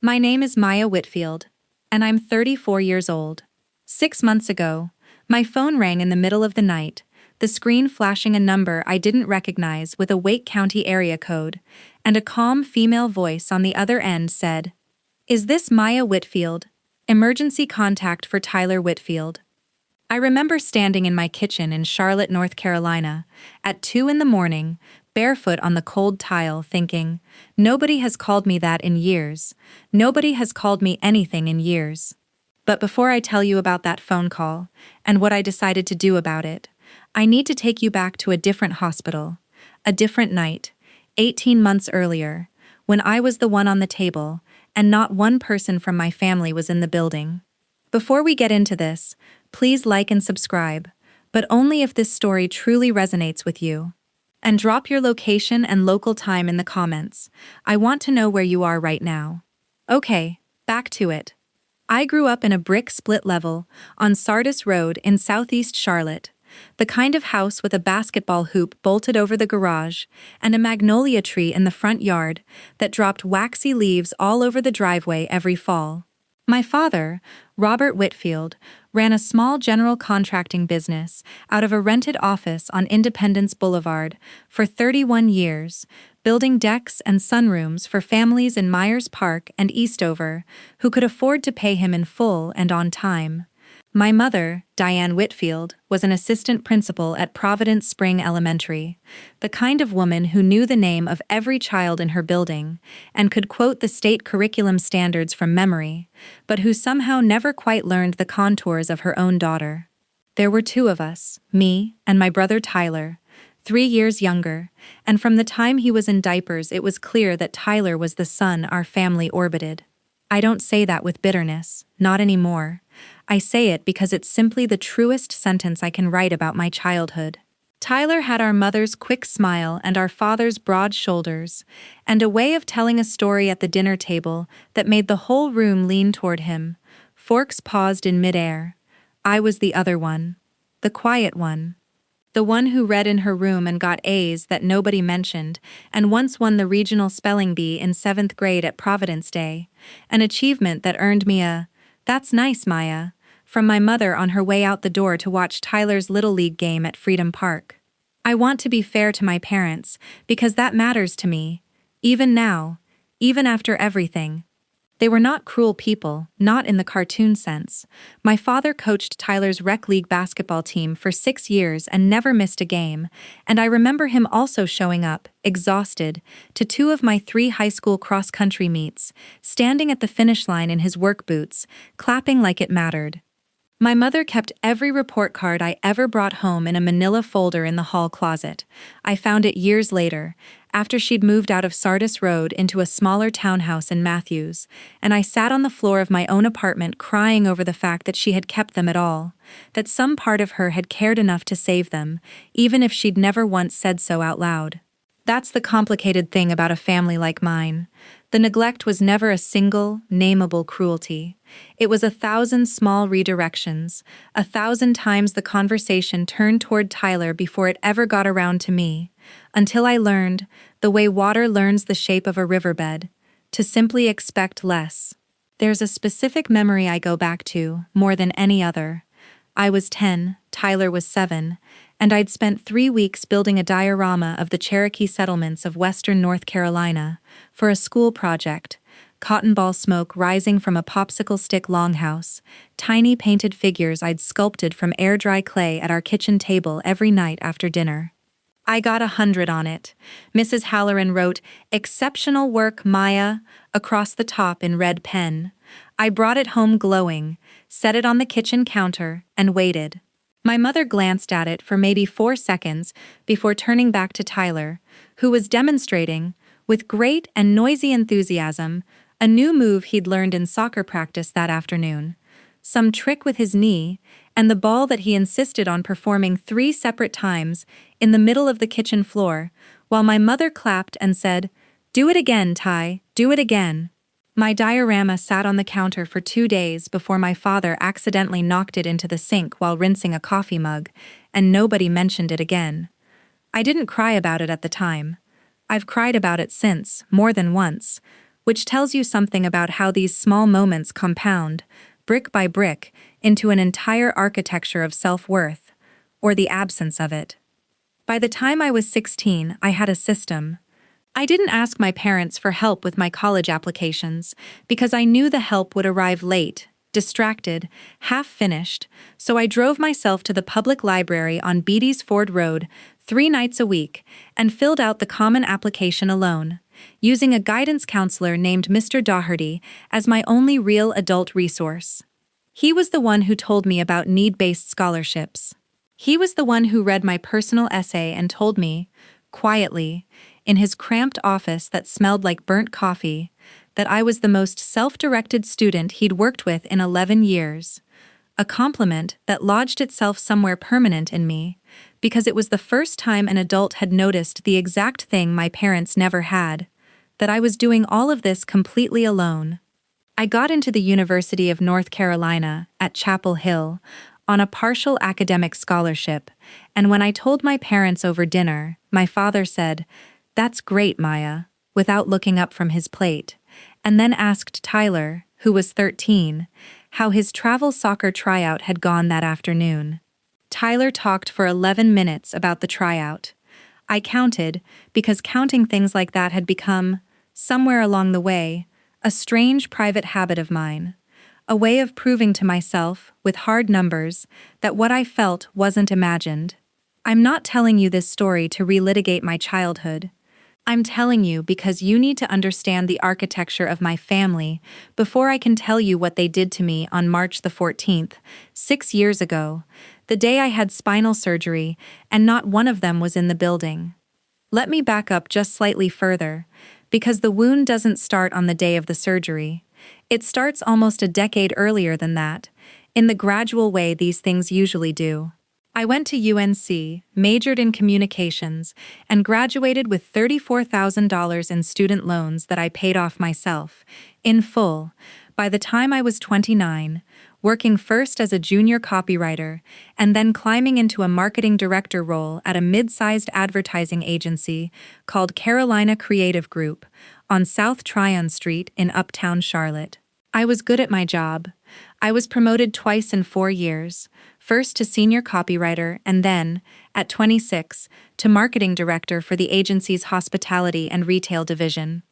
My name is Maya Whitfield, and I'm 34 years old. 6 months ago, my phone rang in the middle of the night, the screen flashing a number I didn't recognize with a Wake County area code, and a calm female voice on the other end said, "Is this Maya Whitfield? Emergency contact for Tyler Whitfield." I remember standing in my kitchen in Charlotte, North Carolina, at 2 in the morning, barefoot on the cold tile, thinking, nobody has called me that in years. Nobody has called me anything in years. But before I tell you about that phone call, and what I decided to do about it, I need to take you back to a different hospital, a different night, 18 months earlier, when I was the one on the table, and not one person from my family was in the building. Before we get into this, please like and subscribe, but only if this story truly resonates with you. And drop your location and local time in the comments. I want to know where you are right now. Okay, back to it. I grew up in a brick split level on Sardis Road in southeast Charlotte, the kind of house with a basketball hoop bolted over the garage and a magnolia tree in the front yard that dropped waxy leaves all over the driveway every fall. My father, Robert Whitfield, ran a small general contracting business out of a rented office on Independence Boulevard for 31 years, building decks and sunrooms for families in Myers Park and Eastover who could afford to pay him in full and on time. My mother, Diane Whitfield, was an assistant principal at Providence Spring Elementary, the kind of woman who knew the name of every child in her building and could quote the state curriculum standards from memory, but who somehow never quite learned the contours of her own daughter. There were two of us, me and my brother Tyler, 3 years younger, and from the time he was in diapers it was clear that Tyler was the son our family orbited. I don't say that with bitterness, not anymore. I say it because it's simply the truest sentence I can write about my childhood. Tyler had our mother's quick smile and our father's broad shoulders, and a way of telling a story at the dinner table that made the whole room lean toward him. Forks paused in midair. I was the other one. The quiet one. The one who read in her room and got A's that nobody mentioned, and once won the regional spelling bee in 7th grade at Providence Day, an achievement that earned me a "That's nice, Maya," from my mother on her way out the door to watch Tyler's Little League game at Freedom Park. I want to be fair to my parents, because that matters to me, even now, even after everything. They were not cruel people, not in the cartoon sense. My father coached Tyler's rec league basketball team for 6 years and never missed a game, and I remember him also showing up, exhausted, to 2 of my 3 high school cross-country meets, standing at the finish line in his work boots, clapping like it mattered. My mother kept every report card I ever brought home in a manila folder in the hall closet. I found it years later, after she'd moved out of Sardis Road into a smaller townhouse in Matthews, and I sat on the floor of my own apartment crying over the fact that she had kept them at all, that some part of her had cared enough to save them, even if she'd never once said so out loud. That's the complicated thing about a family like mine. The neglect was never a single, nameable cruelty. It was 1,000 small redirections, 1,000 times the conversation turned toward Tyler before it ever got around to me, until I learned, the way water learns the shape of a riverbed, to simply expect less. There's a specific memory I go back to, more than any other. I was 10, Tyler was 7, and I'd spent 3 weeks building a diorama of the Cherokee settlements of western North Carolina for a school project, cotton ball smoke rising from a popsicle stick longhouse, tiny painted figures I'd sculpted from air-dry clay at our kitchen table every night after dinner. I got 100 on it. Mrs. Halloran wrote, "Exceptional work, Maya," across the top in red pen. I brought it home glowing, set it on the kitchen counter, and waited. My mother glanced at it for maybe 4 seconds before turning back to Tyler, who was demonstrating, with great and noisy enthusiasm, a new move he'd learned in soccer practice that afternoon. Some trick with his knee, and the ball that he insisted on performing 3 separate times in the middle of the kitchen floor, while my mother clapped and said, "Do it again, Ty, do it again." My diorama sat on the counter for 2 days before my father accidentally knocked it into the sink while rinsing a coffee mug, and nobody mentioned it again. I didn't cry about it at the time. I've cried about it since, more than once, which tells you something about how these small moments compound, brick by brick, into an entire architecture of self-worth, or the absence of it. By the time I was 16, I had a system. I didn't ask my parents for help with my college applications because I knew the help would arrive late, distracted, half-finished, so I drove myself to the public library on Beatty's Ford Road 3 nights a week and filled out the common application alone, using a guidance counselor named Mr. Doherty as my only real adult resource. He was the one who told me about need-based scholarships. He was the one who read my personal essay and told me, quietly, in his cramped office that smelled like burnt coffee, that I was the most self-directed student he'd worked with in 11 years. A compliment that lodged itself somewhere permanent in me, because it was the first time an adult had noticed the exact thing my parents never had, that I was doing all of this completely alone. I got into the University of North Carolina at Chapel Hill on a partial academic scholarship, and when I told my parents over dinner, my father said, "That's great, Maya," without looking up from his plate, and then asked Tyler, who was 13, how his travel soccer tryout had gone that afternoon. Tyler talked for 11 minutes about the tryout. I counted, because counting things like that had become, somewhere along the way, a strange private habit of mine. A way of proving to myself, with hard numbers, that what I felt wasn't imagined. I'm not telling you this story to relitigate my childhood. I'm telling you because you need to understand the architecture of my family before I can tell you what they did to me on March the 14th, 6 years ago, the day I had spinal surgery, and not one of them was in the building. Let me back up just slightly further, because the wound doesn't start on the day of the surgery. It starts almost a decade earlier than that, in the gradual way these things usually do. I went to UNC, majored in communications, and graduated with $34,000 in student loans that I paid off myself, in full, by the time I was 29, working first as a junior copywriter and then climbing into a marketing director role at a mid-sized advertising agency called Carolina Creative Group on South Tryon Street in Uptown Charlotte. I was good at my job. I was promoted twice in 4 years, first to senior copywriter and then, at 26, to marketing director for the agency's hospitality and retail division.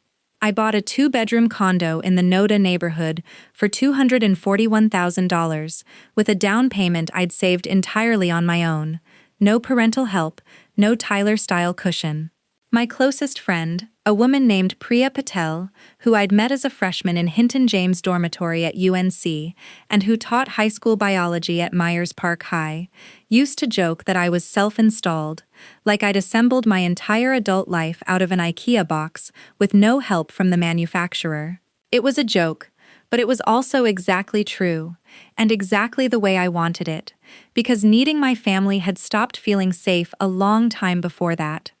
I bought a 2-bedroom condo in the Noda neighborhood for $241,000, with a down payment I'd saved entirely on my own. No parental help, no Tyler-style cushion. My closest friend, a woman named Priya Patel, who I'd met as a freshman in Hinton James dormitory at UNC and who taught high school biology at Myers Park High, used to joke that I was self-installed, like I'd assembled my entire adult life out of an IKEA box with no help from the manufacturer. It was a joke, but it was also exactly true, and exactly the way I wanted it, because needing my family had stopped feeling safe a long time before that.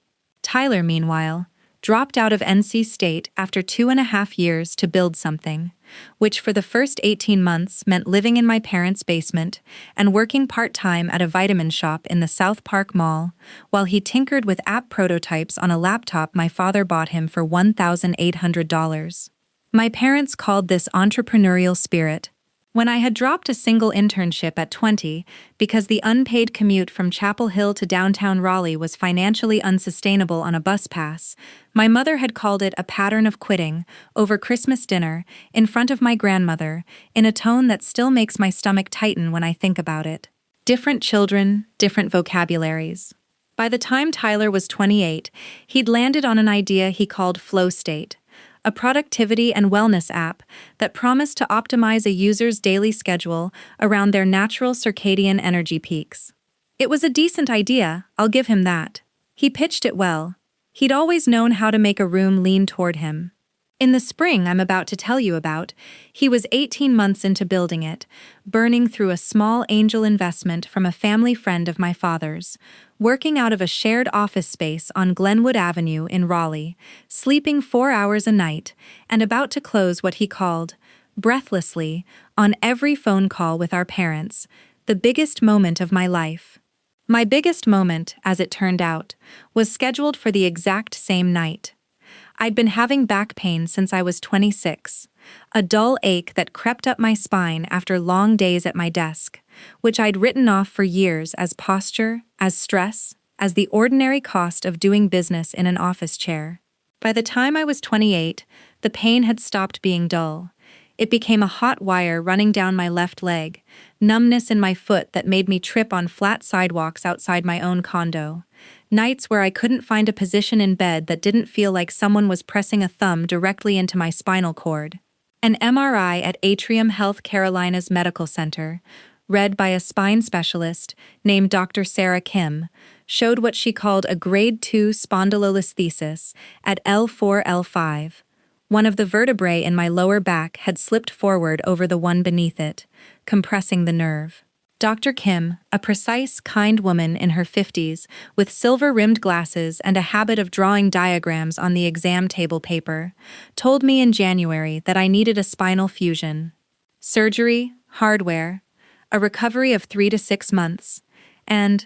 Tyler, meanwhile, dropped out of NC State after 2.5 years to build something, which for the first 18 months meant living in my parents' basement and working part-time at a vitamin shop in the South Park Mall, while he tinkered with app prototypes on a laptop my father bought him for $1,800. My parents called this entrepreneurial spirit. When I had dropped a single internship at 20 because the unpaid commute from Chapel Hill to downtown Raleigh was financially unsustainable on a bus pass, my mother had called it a pattern of quitting over Christmas dinner in front of my grandmother in a tone that still makes my stomach tighten when I think about it. Different children, different vocabularies. By the time Tyler was 28, he'd landed on an idea he called Flow State, a productivity and wellness app that promised to optimize a user's daily schedule around their natural circadian energy peaks. It was a decent idea, I'll give him that. He pitched it well. He'd always known how to make a room lean toward him. In the spring I'm about to tell you about, he was 18 months into building it, burning through a small angel investment from a family friend of my father's, working out of a shared office space on Glenwood Avenue in Raleigh, sleeping 4 hours a night, and about to close what he called, breathlessly, on every phone call with our parents, the biggest moment of my life. My biggest moment, as it turned out, was scheduled for the exact same night. I'd been having back pain since I was 26, a dull ache that crept up my spine after long days at my desk, which I'd written off for years as posture, as stress, as the ordinary cost of doing business in an office chair. By the time I was 28, the pain had stopped being dull. It became a hot wire running down my left leg, numbness in my foot that made me trip on flat sidewalks outside my own condo, nights where I couldn't find a position in bed that didn't feel like someone was pressing a thumb directly into my spinal cord. An MRI at Atrium Health Carolinas Medical Center, read by a spine specialist named Dr. Sarah Kim, showed what she called a grade 2 spondylolisthesis at L4-L5. One of the vertebrae in my lower back had slipped forward over the one beneath it, compressing the nerve. Dr. Kim, a precise, kind woman in her 50s, with silver-rimmed glasses and a habit of drawing diagrams on the exam table paper, told me in January that I needed a spinal fusion. Surgery, hardware, a recovery of 3 to 6 months, and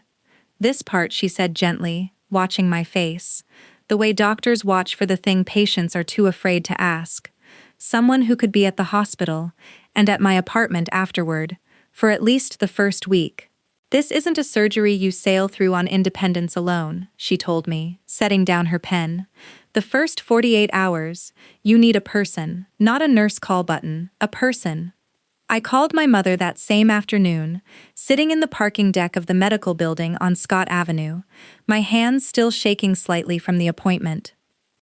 this part, she said gently, watching my face, the way doctors watch for the thing patients are too afraid to ask. Someone who could be at the hospital and at my apartment afterward, for at least the first week. This isn't a surgery you sail through on independence alone, she told me, setting down her pen. The first 48 hours, you need a person, not a nurse call button, a person. I called my mother that same afternoon, sitting in the parking deck of the medical building on Scott Avenue, my hands still shaking slightly from the appointment.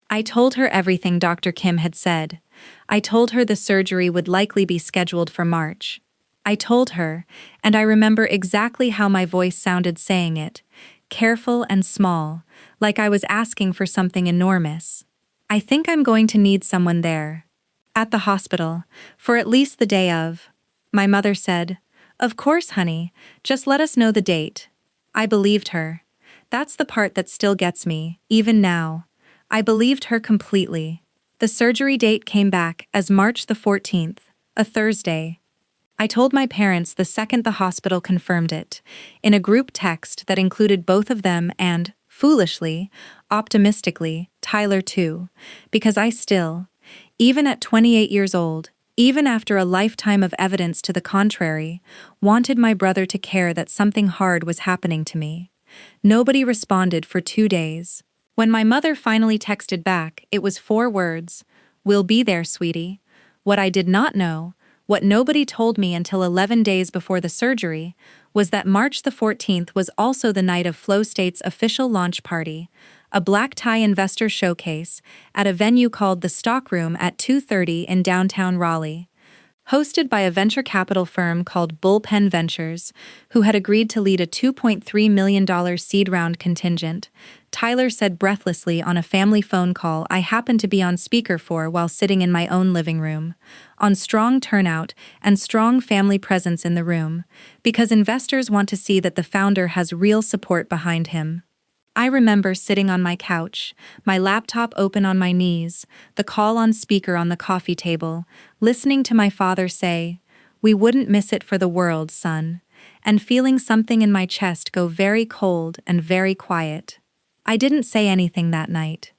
I told her everything Dr. Kim had said. I told her the surgery would likely be scheduled for March. I told her, and I remember exactly how my voice sounded saying it, careful and small, like I was asking for something enormous. I think I'm going to need someone there. At the hospital, for at least the day of. My mother said, "Of course, honey, just let us know the date." I believed her. That's the part that still gets me, even now. I believed her completely. The surgery date came back as March the 14th, a Thursday. I told my parents the second the hospital confirmed it, in a group text that included both of them and, foolishly, optimistically, Tyler too, because I still, even at 28 years old, even after a lifetime of evidence to the contrary, wanted my brother to care that something hard was happening to me. Nobody responded for 2 days. When my mother finally texted back, it was 4 words, "We'll be there, sweetie." What I did not know, what nobody told me until 11 days before the surgery, was that March the 14th was also the night of Flow State's official launch party, a black-tie investor showcase at a venue called the Stock Room at 2:30 in downtown Raleigh. Hosted by a venture capital firm called Bullpen Ventures, who had agreed to lead a $2.3 million seed round contingent, Tyler said breathlessly on a family phone call I happened to be on speaker for while sitting in my own living room, on strong turnout and strong family presence in the room, because investors want to see that the founder has real support behind him. I remember sitting on my couch, my laptop open on my knees, the call on speaker on the coffee table, listening to my father say, "We wouldn't miss it for the world, son," and feeling something in my chest go very cold and very quiet. I didn't say anything that night.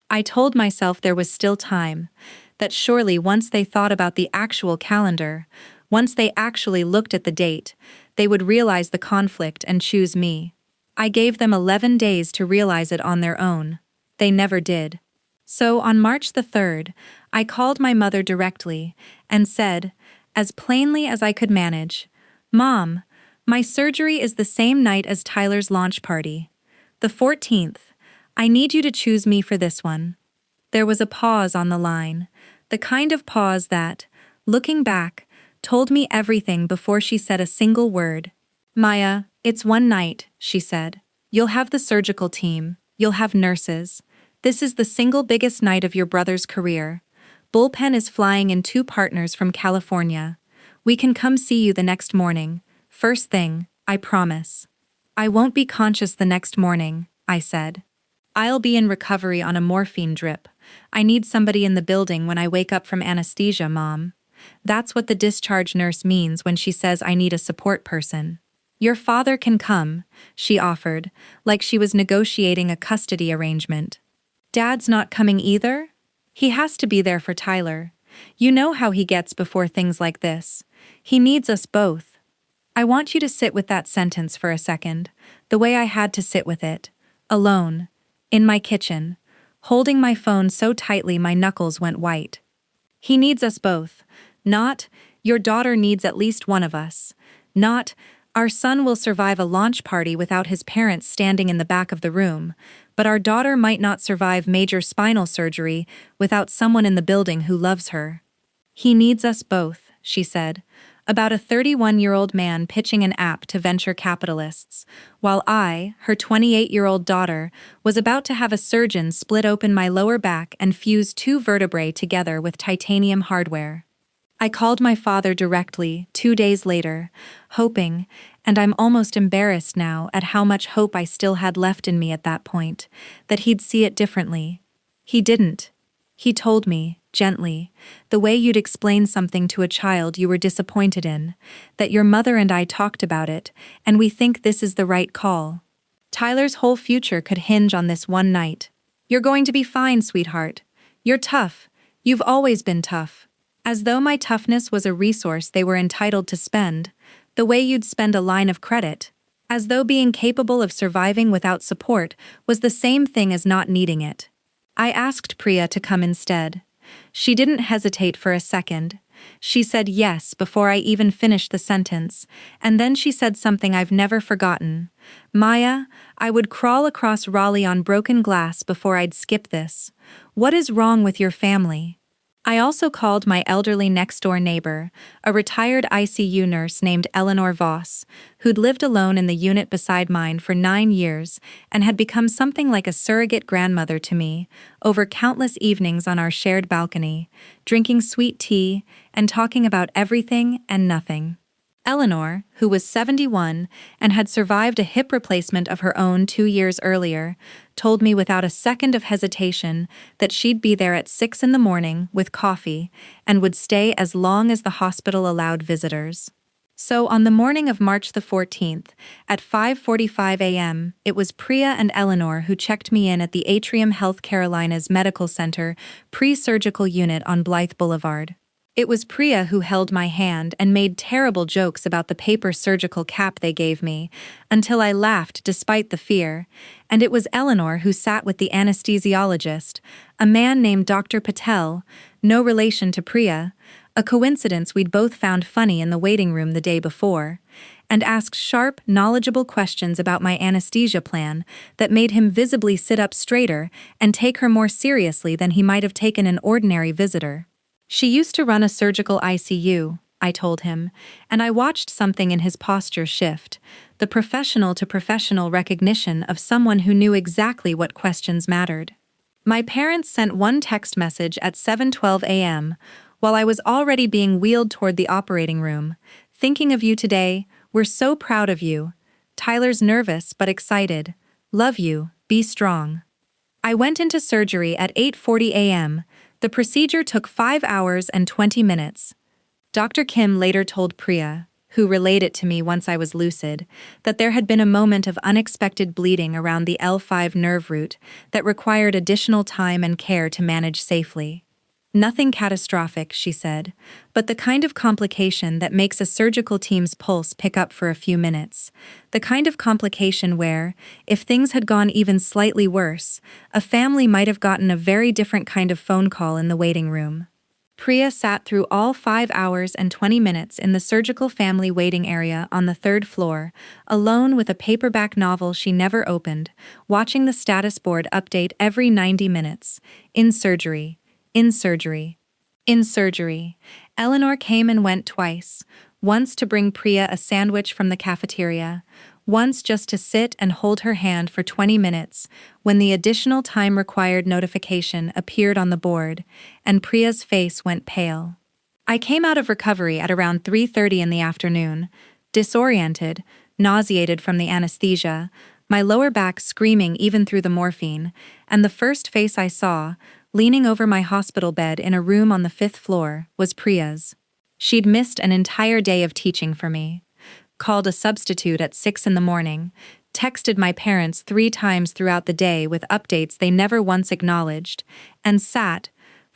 I told myself there was still time, that surely once they thought about the actual calendar, once they actually looked at the date, they would realize the conflict and choose me. I gave them 11 days to realize it on their own. They never did. So on March the 3rd, I called my mother directly and said, as plainly as I could manage, "Mom, my surgery is the same night as Tyler's launch party. The 14th. I need you to choose me for this one." There was a pause on the line, the kind of pause that, looking back, told me everything before she said a single word. "Maya, it's one night," she said. "You'll have the surgical team. You'll have nurses. This is the single biggest night of your brother's career. Bullpen is flying in 2 partners from California. We can come see you the next morning. First thing, I promise." "I won't be conscious the next morning," I said. "I'll be in recovery on a morphine drip. I need somebody in the building when I wake up from anesthesia, Mom." That's what the discharge nurse means when she says I need a support person. "Your father can come," she offered, like she was negotiating a custody arrangement. "Dad's not coming either?" He has to be there for Tyler. You know how he gets before things like this. He needs us both. I want you to sit with that sentence for a second, the way I had to sit with it. Alone. In my kitchen. Holding my phone so tightly my knuckles went white. He needs us both. Not, your daughter needs at least one of us. Not, our son will survive a launch party without his parents standing in the back of the room, but our daughter might not survive major spinal surgery without someone in the building who loves her. He needs us both, she said, about a 31-year-old man pitching an app to venture capitalists, while I, her 28-year-old daughter, was about to have a surgeon split open my lower back and fuse 2 vertebrae together with titanium hardware. I called my father directly 2 days later, hoping, and I'm almost embarrassed now at how much hope I still had left in me at that point, that he'd see it differently. He didn't. He told me, gently, the way you'd explain something to a child you were disappointed in, that your mother and I talked about it, and we think this is the right call. Tyler's whole future could hinge on this one night. You're going to be fine, sweetheart. You're tough. You've always been tough. As though my toughness was a resource they were entitled to spend, the way you'd spend a line of credit. As though being capable of surviving without support was the same thing as not needing it. I asked Priya to come instead. She didn't hesitate for a second. She said yes before I even finished the sentence, and then she said something I've never forgotten. Maya, I would crawl across Raleigh on broken glass before I'd skip this. What is wrong with your family? I also called my elderly next-door neighbor, a retired ICU nurse named Eleanor Voss, who'd lived alone in the unit beside mine for 9 years and had become something like a surrogate grandmother to me, over countless evenings on our shared balcony, drinking sweet tea and talking about everything and nothing. Eleanor, who was 71 and had survived a hip replacement of her own 2 years earlier, told me without a second of hesitation that she'd be there at 6 in the morning with coffee and would stay as long as the hospital allowed visitors. So on the morning of March the 14th, at 5:45 a.m., it was Priya and Eleanor who checked me in at the Atrium Health Carolina's Medical Center pre-surgical unit on Blythe Boulevard. It was Priya who held my hand and made terrible jokes about the paper surgical cap they gave me, until I laughed despite the fear, and it was Eleanor who sat with the anesthesiologist, a man named Dr. Patel, no relation to Priya, a coincidence we'd both found funny in the waiting room the day before, and asked sharp, knowledgeable questions about my anesthesia plan that made him visibly sit up straighter and take her more seriously than he might have taken an ordinary visitor. She used to run a surgical ICU, I told him, and I watched something in his posture shift, the professional-to-professional recognition of someone who knew exactly what questions mattered. My parents sent one text message at 7:12 a.m., while I was already being wheeled toward the operating room. Thinking of you today, we're so proud of you. Tyler's nervous but excited. Love you, be strong. I went into surgery at 8:40 a.m., The procedure took 5 hours and 20 minutes. Dr. Kim later told Priya, who relayed it to me once I was lucid, that there had been a moment of unexpected bleeding around the L5 nerve root that required additional time and care to manage safely. Nothing catastrophic, she said, but the kind of complication that makes a surgical team's pulse pick up for a few minutes. The kind of complication where, if things had gone even slightly worse, a family might have gotten a very different kind of phone call in the waiting room. Priya sat through all 5 hours and 20 minutes in the surgical family waiting area on the 3rd floor, alone with a paperback novel she never opened, watching the status board update every 90 minutes. In surgery. In surgery. In surgery. Eleanor came and went twice, once to bring Priya a sandwich from the cafeteria, once just to sit and hold her hand for 20 minutes when the additional time required notification appeared on the board, and Priya's face went pale. I came out of recovery at around 3:30 in the afternoon, disoriented, nauseated from the anesthesia, my lower back screaming even through the morphine, and the first face I saw, leaning over my hospital bed in a room on the 5th floor, was Priya's. She'd missed an entire day of teaching for me, called a substitute at 6 in the morning, texted my parents 3 times throughout the day with updates they never once acknowledged, and sat,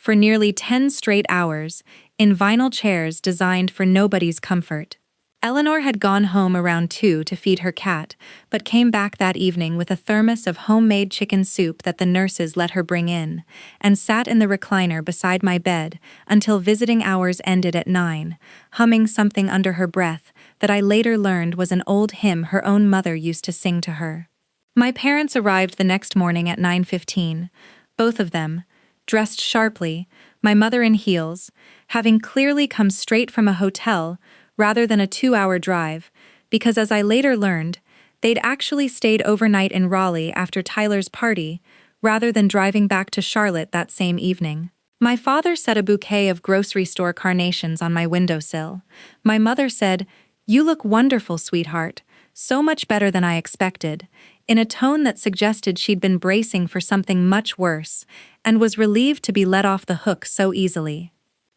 for nearly 10 straight hours, in vinyl chairs designed for nobody's comfort. Eleanor had gone home around 2 to feed her cat, but came back that evening with a thermos of homemade chicken soup that the nurses let her bring in, and sat in the recliner beside my bed until visiting hours ended at 9, humming something under her breath that I later learned was an old hymn her own mother used to sing to her. My parents arrived the next morning at 9:15, both of them, dressed sharply, my mother in heels, having clearly come straight from a hotel rather than a 2-hour drive, because as I later learned, they'd actually stayed overnight in Raleigh after Tyler's party, rather than driving back to Charlotte that same evening. My father set a bouquet of grocery store carnations on my windowsill. My mother said, "You look wonderful, sweetheart, so much better than I expected," in a tone that suggested she'd been bracing for something much worse, and was relieved to be let off the hook so easily.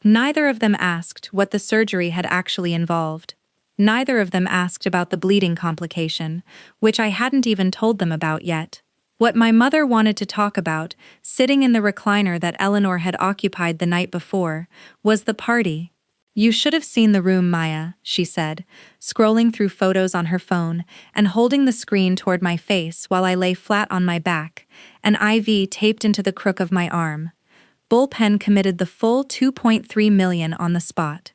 Neither of them asked what the surgery had actually involved. Neither of them asked about the bleeding complication, which I hadn't even told them about yet. What my mother wanted to talk about, sitting in the recliner that Eleanor had occupied the night before, was the party. "You should have seen the room, Maya," she said, scrolling through photos on her phone and holding the screen toward my face while I lay flat on my back, an IV taped into the crook of my arm. Bullpen committed the full $2.3 million on the spot.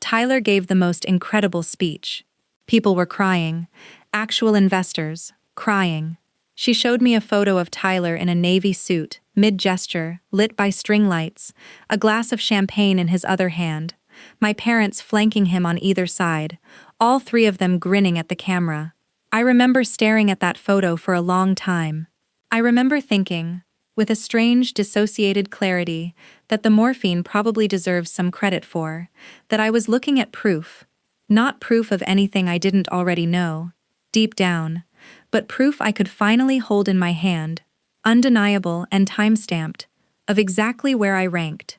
Tyler gave the most incredible speech. People were crying. Actual investors, crying. She showed me a photo of Tyler in a navy suit, mid-gesture, lit by string lights, a glass of champagne in his other hand, my parents flanking him on either side, all three of them grinning at the camera. I remember staring at that photo for a long time. I remember thinking, with a strange, dissociated clarity, that the morphine probably deserves some credit for, that I was looking at proof. Not proof of anything I didn't already know, deep down, but proof I could finally hold in my hand, undeniable and time-stamped, of exactly where I ranked.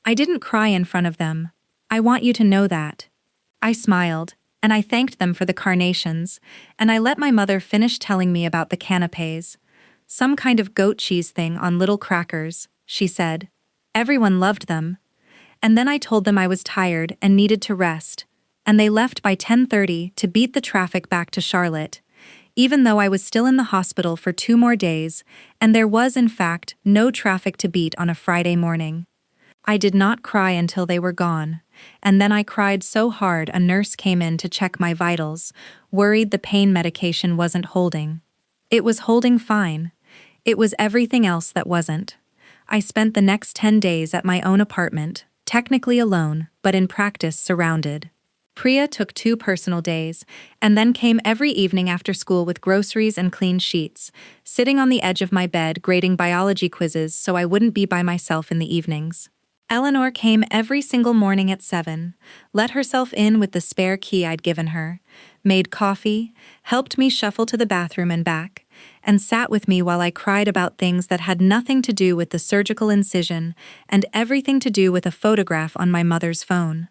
I didn't cry in front of them. I want you to know that. I smiled, and I thanked them for the carnations, and I let my mother finish telling me about the canapés. "Some kind of goat cheese thing on little crackers," she said. "Everyone loved them." And then I told them I was tired and needed to rest, and they left by 10:30 to beat the traffic back to Charlotte, even though I was still in the hospital for 2 more days, and there was, in fact, no traffic to beat on a Friday morning. I did not cry until they were gone, and then I cried so hard a nurse came in to check my vitals, worried the pain medication wasn't holding. It was holding fine. It was everything else that wasn't. I spent the next 10 days at my own apartment, technically alone, but in practice surrounded. Priya took 2 personal days, and then came every evening after school with groceries and clean sheets, sitting on the edge of my bed grading biology quizzes so I wouldn't be by myself in the evenings. Eleanor came every single morning at 7, let herself in with the spare key I'd given her, made coffee, helped me shuffle to the bathroom and back, and sat with me while I cried about things that had nothing to do with the surgical incision and everything to do with a photograph on my mother's phone.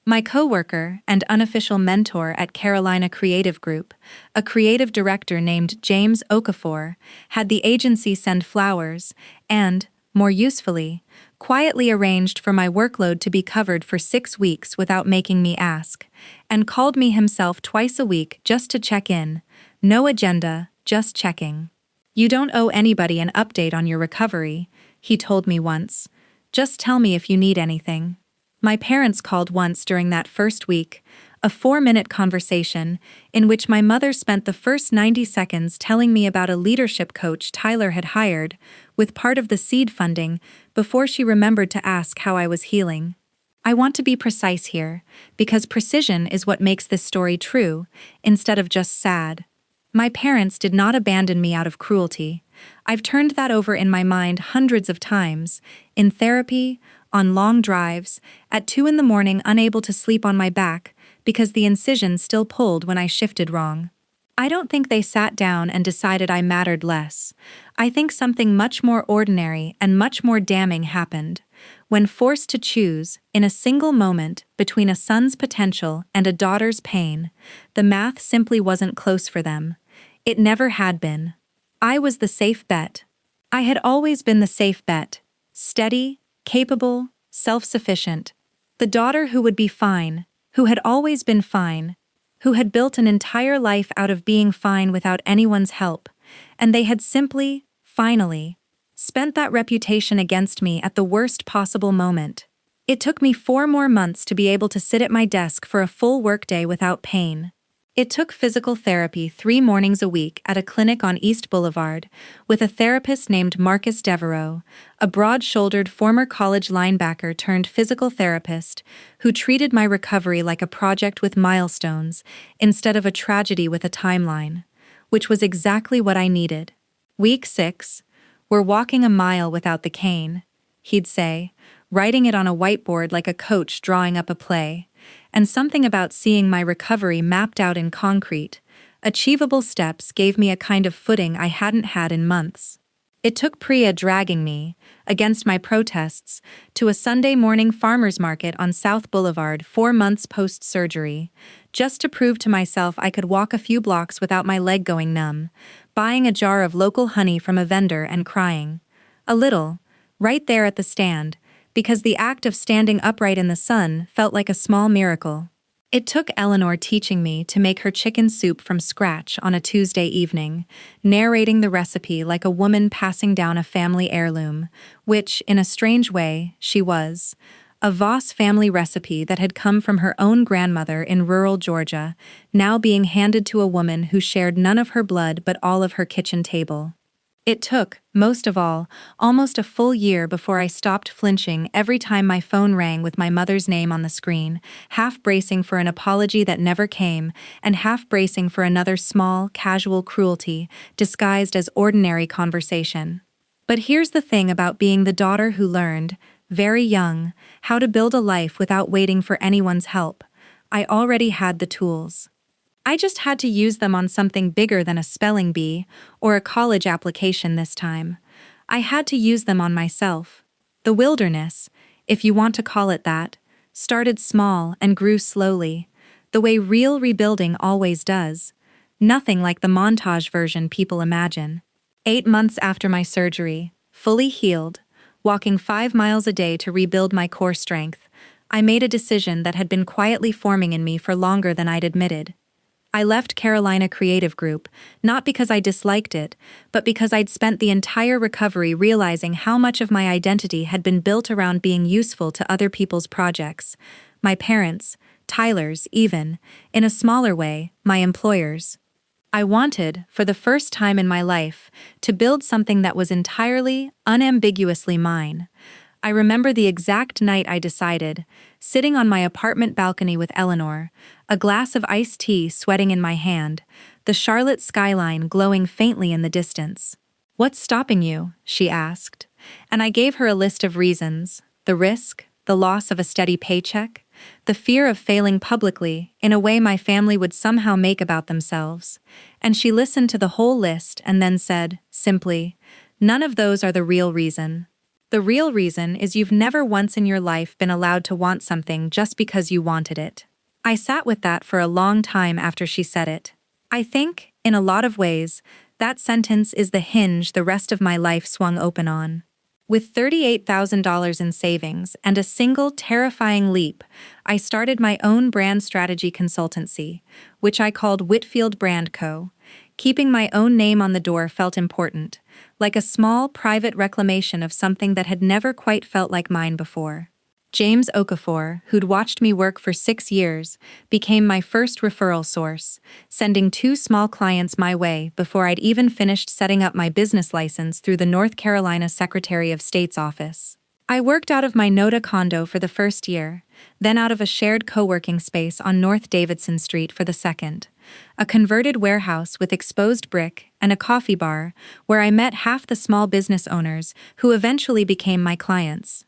My coworker and unofficial mentor at Carolina Creative Group, a creative director named James Okafor, had the agency send flowers and, more usefully, quietly arranged for my workload to be covered for 6 weeks without making me ask, and called me himself twice a week just to check in. No agenda, just checking. "You don't owe anybody an update on your recovery," he told me once. "Just tell me if you need anything." My parents called once during that first week, a 4-minute conversation in which my mother spent the first 90 seconds telling me about a leadership coach Tyler had hired, with part of the seed funding, before she remembered to ask how I was healing. I want to be precise here, because precision is what makes this story true, instead of just sad. My parents did not abandon me out of cruelty. I've turned that over in my mind hundreds of times, in therapy, on long drives, at 2 in the morning unable to sleep on my back, because the incision still pulled when I shifted wrong. I don't think they sat down and decided I mattered less. I think something much more ordinary and much more damning happened. When forced to choose, in a single moment, between a son's potential and a daughter's pain, the math simply wasn't close for them. It never had been. I was the safe bet. I had always been the safe bet. Steady, capable, self-sufficient. The daughter who would be fine, who had always been fine, who had built an entire life out of being fine without anyone's help, and they had simply, finally, spent that reputation against me at the worst possible moment. It took me 4 more months to be able to sit at my desk for a full workday without pain. It took physical therapy 3 mornings a week at a clinic on East Boulevard, with a therapist named Marcus Devereaux, a broad-shouldered former college linebacker turned physical therapist, who treated my recovery like a project with milestones instead of a tragedy with a timeline, which was exactly what I needed. Week 6, "We're walking a mile without the cane," he'd say, writing it on a whiteboard like a coach drawing up a play, and something about seeing my recovery mapped out in concrete, achievable steps gave me a kind of footing I hadn't had in months. It took Priya dragging me, against my protests, to a Sunday morning farmer's market on South Boulevard 4 months post-surgery, just to prove to myself I could walk a few blocks without my leg going numb, buying a jar of local honey from a vendor and crying. A little, right there at the stand, because the act of standing upright in the sun felt like a small miracle. It took Eleanor teaching me to make her chicken soup from scratch on a Tuesday evening, narrating the recipe like a woman passing down a family heirloom, which, in a strange way, she was. A Voss family recipe that had come from her own grandmother in rural Georgia, now being handed to a woman who shared none of her blood but all of her kitchen table. It took, most of all, almost a full year before I stopped flinching every time my phone rang with my mother's name on the screen, half bracing for an apology that never came, and half bracing for another small, casual cruelty disguised as ordinary conversation. But here's the thing about being the daughter who learned, very young, how to build a life without waiting for anyone's help. I already had the tools. I just had to use them on something bigger than a spelling bee or a college application this time. I had to use them on myself. The wilderness, if you want to call it that, started small and grew slowly, the way real rebuilding always does. Nothing like the montage version people imagine. 8 months after my surgery, fully healed, walking 5 miles a day to rebuild my core strength, I made a decision that had been quietly forming in me for longer than I'd admitted. I left Carolina Creative Group, not because I disliked it, but because I'd spent the entire recovery realizing how much of my identity had been built around being useful to other people's projects, my parents, Tyler's even, in a smaller way, my employers. I wanted, for the first time in my life, to build something that was entirely, unambiguously mine. I remember the exact night I decided, sitting on my apartment balcony with Eleanor, a glass of iced tea sweating in my hand, the Charlotte skyline glowing faintly in the distance. "What's stopping you?" she asked. And I gave her a list of reasons: the risk, the loss of a steady paycheck, the fear of failing publicly in a way my family would somehow make about themselves. And she listened to the whole list and then said, simply, "None of those are the real reason. The real reason is you've never once in your life been allowed to want something just because you wanted it." I sat with that for a long time after she said it. I think, in a lot of ways, that sentence is the hinge the rest of my life swung open on. With $38,000 in savings and a single terrifying leap, I started my own brand strategy consultancy, which I called Whitfield Brand Co. Keeping my own name on the door felt important, like a small private reclamation of something that had never quite felt like mine before. James Okafor, who'd watched me work for 6 years, became my first referral source, sending 2 small clients my way before I'd even finished setting up my business license through the North Carolina Secretary of State's office. I worked out of my NODA condo for the first year, then out of a shared co-working space on North Davidson Street for the second, a converted warehouse with exposed brick and a coffee bar where I met half the small business owners who eventually became my clients.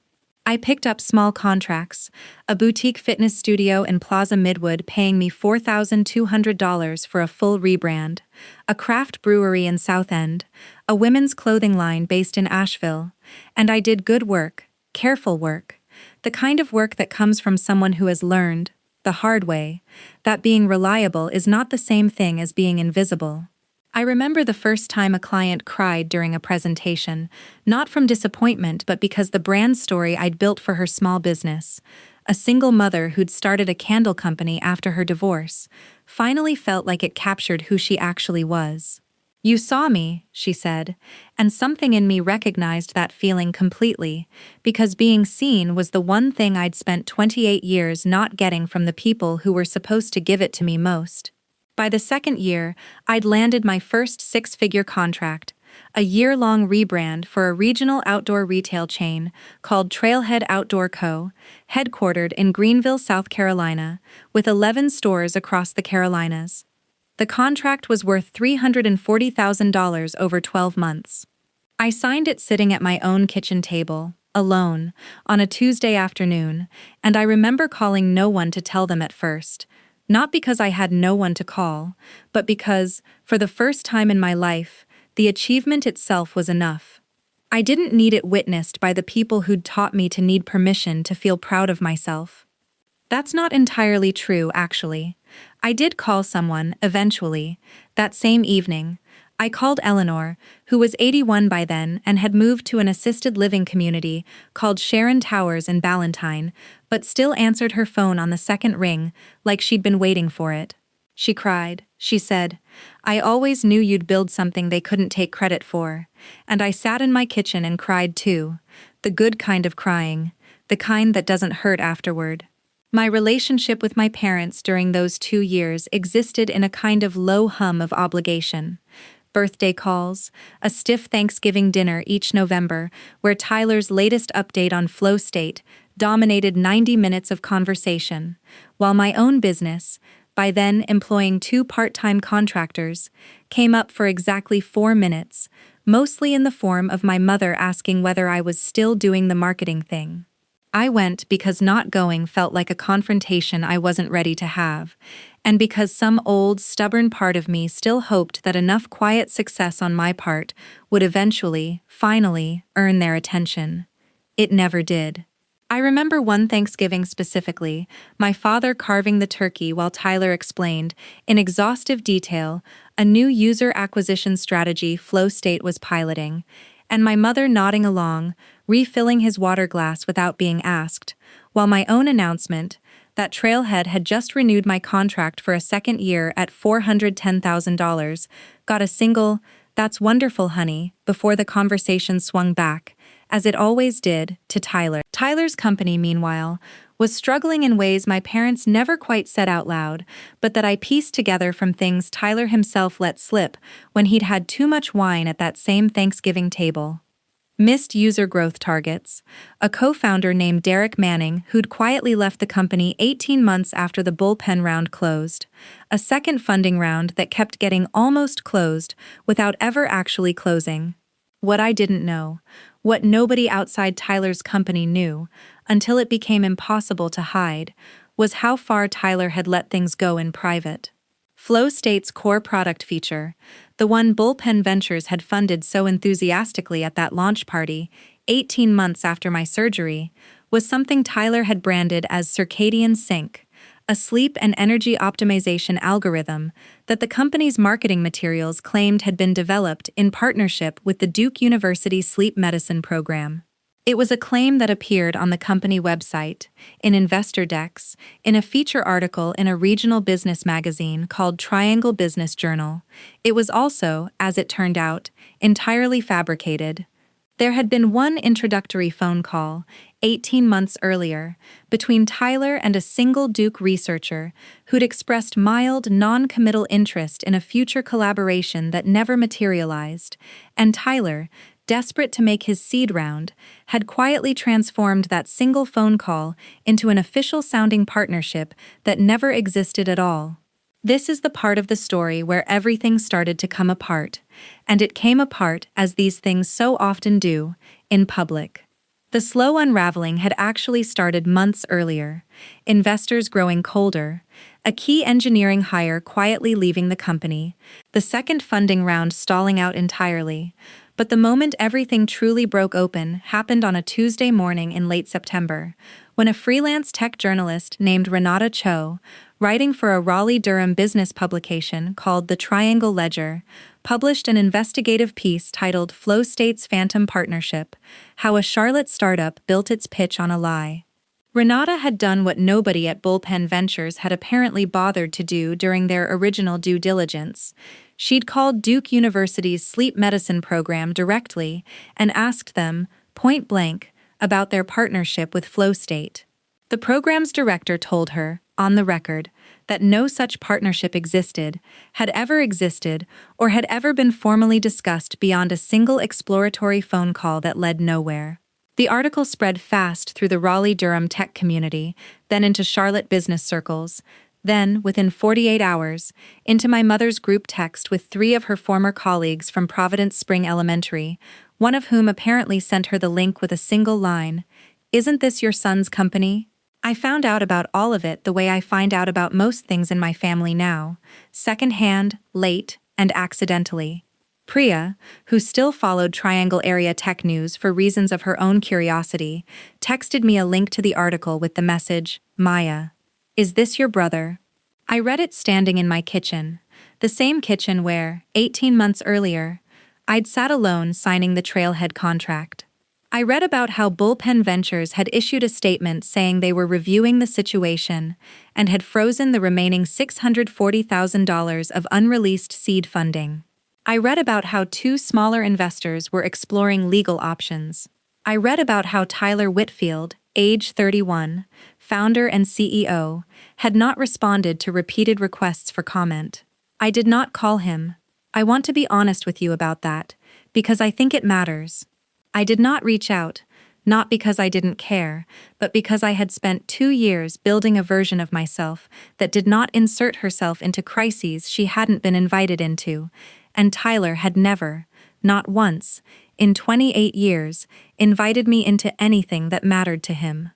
I picked up small contracts, a boutique fitness studio in Plaza Midwood paying me $4,200 for a full rebrand, a craft brewery in South End, a women's clothing line based in Asheville, and I did good work, careful work, the kind of work that comes from someone who has learned, the hard way, that being reliable is not the same thing as being invisible. I remember the first time a client cried during a presentation, not from disappointment but because the brand story I'd built for her small business, a single mother who'd started a candle company after her divorce, finally felt like it captured who she actually was. "You saw me," she said, and something in me recognized that feeling completely, because being seen was the one thing I'd spent 28 years not getting from the people who were supposed to give it to me most. By the second year, I'd landed my first six-figure contract, a year-long rebrand for a regional outdoor retail chain called Trailhead Outdoor Co., headquartered in Greenville, South Carolina, with 11 stores across the Carolinas. The contract was worth $340,000 over 12 months. I signed it sitting at my own kitchen table, alone, on a Tuesday afternoon, and I remember calling no one to tell them at first. Not because I had no one to call, but because, for the first time in my life, the achievement itself was enough. I didn't need it witnessed by the people who'd taught me to need permission to feel proud of myself. That's not entirely true, actually. I did call someone, eventually, that same evening. I called Eleanor, who was 81 by then and had moved to an assisted living community called Sharon Towers in Ballantyne, but still answered her phone on the second ring, like she'd been waiting for it. She cried. She said, "I always knew you'd build something they couldn't take credit for." And I sat in my kitchen and cried too. The good kind of crying, the kind that doesn't hurt afterward. My relationship with my parents during those 2 years existed in a kind of low hum of obligation. Birthday calls, a stiff Thanksgiving dinner each November, where Tyler's latest update on flow state dominated 90 minutes of conversation, while my own business, by then employing 2 part-time contractors, came up for exactly 4 minutes, mostly in the form of my mother asking whether I was still doing the marketing thing. I went because not going felt like a confrontation I wasn't ready to have, and because some old, stubborn part of me still hoped that enough quiet success on my part would eventually, finally, earn their attention. It never did. I remember one Thanksgiving specifically, my father carving the turkey while Tyler explained, in exhaustive detail, a new user acquisition strategy Flow State was piloting, and my mother nodding along, refilling his water glass without being asked, while my own announcement, that Trailhead had just renewed my contract for a second year at $410,000, got a single, "That's wonderful, honey," before the conversation swung back, as it always did, to Tyler. Tyler's company, meanwhile, was struggling in ways my parents never quite said out loud, but that I pieced together from things Tyler himself let slip when he'd had too much wine at that same Thanksgiving table. Missed user growth targets. A co-founder named Derek Manning who'd quietly left the company 18 months after the bullpen round closed. A second funding round that kept getting almost closed without ever actually closing. What I didn't know, what nobody outside Tyler's company knew, until it became impossible to hide, was how far Tyler had let things go in private. Flow State's core product feature, the one Bullpen Ventures had funded so enthusiastically at that launch party, 18 months after my surgery, was something Tyler had branded as Circadian Sync, a sleep and energy optimization algorithm that the company's marketing materials claimed had been developed in partnership with the Duke University Sleep Medicine program. It was a claim that appeared on the company website, in investor decks, in a feature article in a regional business magazine called Triangle Business Journal. It was also, as it turned out, entirely fabricated. There had been one introductory phone call, 18 months earlier, between Tyler and a single Duke researcher who'd expressed mild, non-committal interest in a future collaboration that never materialized, and Tyler, desperate to make his seed round, had quietly transformed that single phone call into an official-sounding partnership that never existed at all. This is the part of the story where everything started to come apart, and it came apart as these things so often do, in public. The slow unraveling had actually started months earlier, investors growing colder, a key engineering hire quietly leaving the company, the second funding round stalling out entirely, But the moment everything truly broke open happened on a Tuesday morning in late September, when a freelance tech journalist named Renata Cho, writing for a Raleigh-Durham business publication called The Triangle Ledger, published an investigative piece titled Flow State's Phantom Partnership: How a Charlotte Startup Built Its Pitch on a Lie. Renata had done what nobody at Bullpen Ventures had apparently bothered to do during their original due diligence. She'd called Duke University's sleep medicine program directly and asked them, point blank, about their partnership with Flow State. The program's director told her, on the record, that no such partnership existed, had ever existed, or had ever been formally discussed beyond a single exploratory phone call that led nowhere. The article spread fast through the Raleigh-Durham tech community, then into Charlotte business circles, then, within 48 hours, into my mother's group text with 3 of her former colleagues from Providence Spring Elementary, one of whom apparently sent her the link with a single line, "Isn't this your son's company?" I found out about all of it the way I find out about most things in my family now, secondhand, late, and accidentally. Priya, who still followed Triangle area tech news for reasons of her own curiosity, texted me a link to the article with the message, "Maya, is this your brother?" I read it standing in my kitchen, the same kitchen where, 18 months earlier, I'd sat alone signing the Trailhead contract. I read about how Bullpen Ventures had issued a statement saying they were reviewing the situation and had frozen the remaining $640,000 of unreleased seed funding. I read about how 2 smaller investors were exploring legal options. I read about how Tyler Whitfield, age 31, founder and CEO, had not responded to repeated requests for comment. I did not call him. I want to be honest with you about that, because I think it matters. I did not reach out, not because I didn't care, but because I had spent 2 years building a version of myself that did not insert herself into crises she hadn't been invited into, and Tyler had never, not once, in 28 years, invited me into anything that mattered to him.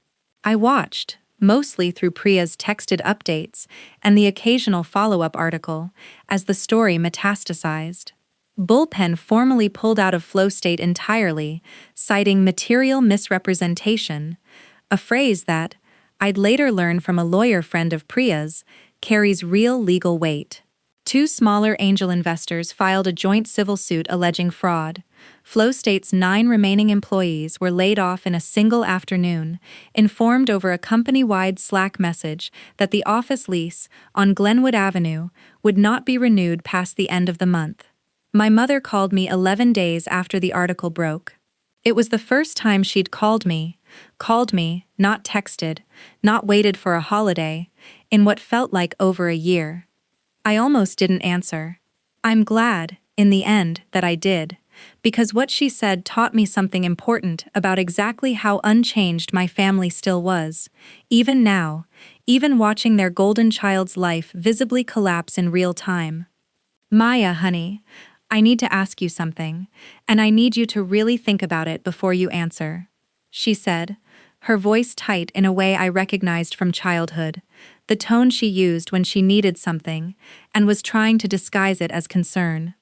I watched, mostly through Priya's texted updates and the occasional follow-up article, as the story metastasized. Bullpen formally pulled out of Flow State entirely, citing material misrepresentation, a phrase that, I'd later learn from a lawyer friend of Priya's, carries real legal weight. 2 smaller angel investors filed a joint civil suit alleging fraud. Flow State's 9 remaining employees were laid off in a single afternoon, informed over a company-wide Slack message that the office lease on Glenwood Avenue would not be renewed past the end of the month. My mother called me 11 days after the article broke. It was the first time she'd called me, not texted, not waited for a holiday, in what felt like over a year. I almost didn't answer. I'm glad, in the end, that I did, because what she said taught me something important about exactly how unchanged my family still was, even now, even watching their golden child's life visibly collapse in real time. Maya, honey, I need to ask you something, and I need you to really think about it before you answer, she said, her voice tight in a way I recognized from childhood, the tone she used when she needed something, and was trying to disguise it as concern.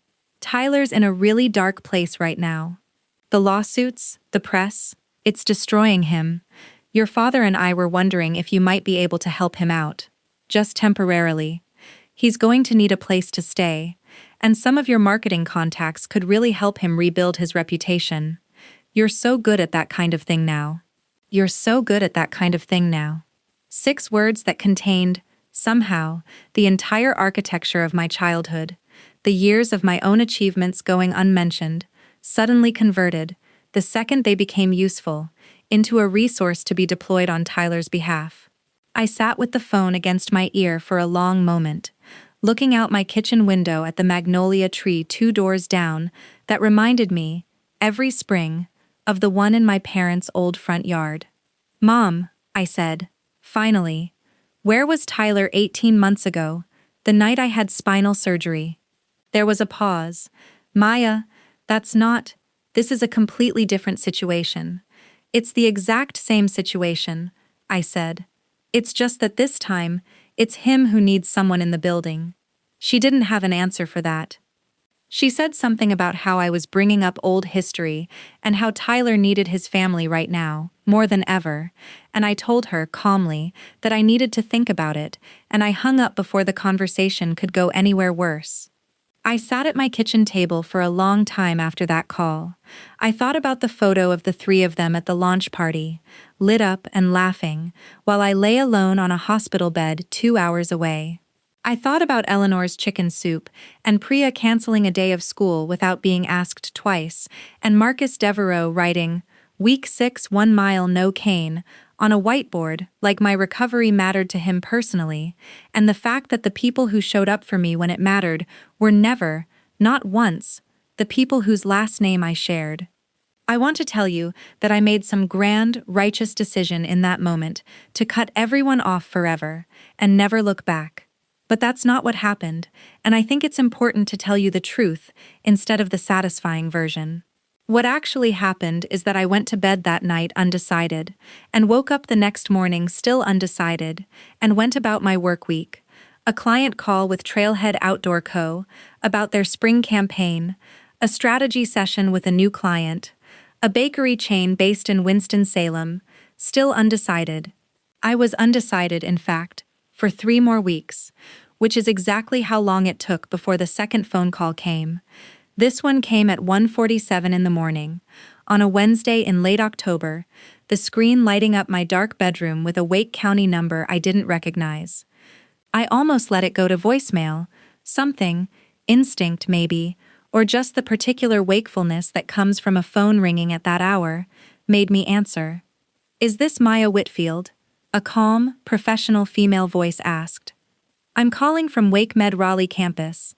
Tyler's in a really dark place right now. The lawsuits, the press, it's destroying him. Your father and I were wondering if you might be able to help him out. Just temporarily. He's going to need a place to stay, and some of your marketing contacts could really help him rebuild his reputation. You're so good at that kind of thing now. 6 words that contained, somehow, the entire architecture of my childhood, the years of my own achievements going unmentioned, suddenly converted, the second they became useful, into a resource to be deployed on Tyler's behalf. I sat with the phone against my ear for a long moment, looking out my kitchen window at the magnolia tree 2 doors down that reminded me, every spring, of the one in my parents' old front yard. Mom, I said, finally, where was Tyler 18 months ago, the night I had spinal surgery? There was a pause. Maya, this is a completely different situation. It's the exact same situation, I said. It's just that this time, it's him who needs someone in the building. She didn't have an answer for that. She said something about how I was bringing up old history and how Tyler needed his family right now, more than ever, and I told her, calmly, that I needed to think about it, and I hung up before the conversation could go anywhere worse. I sat at my kitchen table for a long time after that call. I thought about the photo of the three of them at the launch party, lit up and laughing, while I lay alone on a hospital bed 2 hours away. I thought about Eleanor's chicken soup, and Priya canceling a day of school without being asked twice, and Marcus Devereaux writing, "Week 6 1 mile no cane," on a whiteboard, like my recovery mattered to him personally, and the fact that the people who showed up for me when it mattered were never, not once, the people whose last name I shared. I want to tell you that I made some grand, righteous decision in that moment to cut everyone off forever and never look back. But that's not what happened, and I think it's important to tell you the truth instead of the satisfying version. What actually happened is that I went to bed that night undecided, and woke up the next morning still undecided, and went about my work week. A client call with Trailhead Outdoor Co. about their spring campaign, a strategy session with a new client, a bakery chain based in Winston-Salem, still undecided. I was undecided, in fact, for 3 more weeks, which is exactly how long it took before the second phone call came. This one came at 1:47 in the morning, on a Wednesday in late October, the screen lighting up my dark bedroom with a Wake County number I didn't recognize. I almost let it go to voicemail, something, instinct maybe, or just the particular wakefulness that comes from a phone ringing at that hour, made me answer. "Is this Maya Whitfield?" A calm, professional female voice asked. "I'm calling from Wake Med Raleigh campus.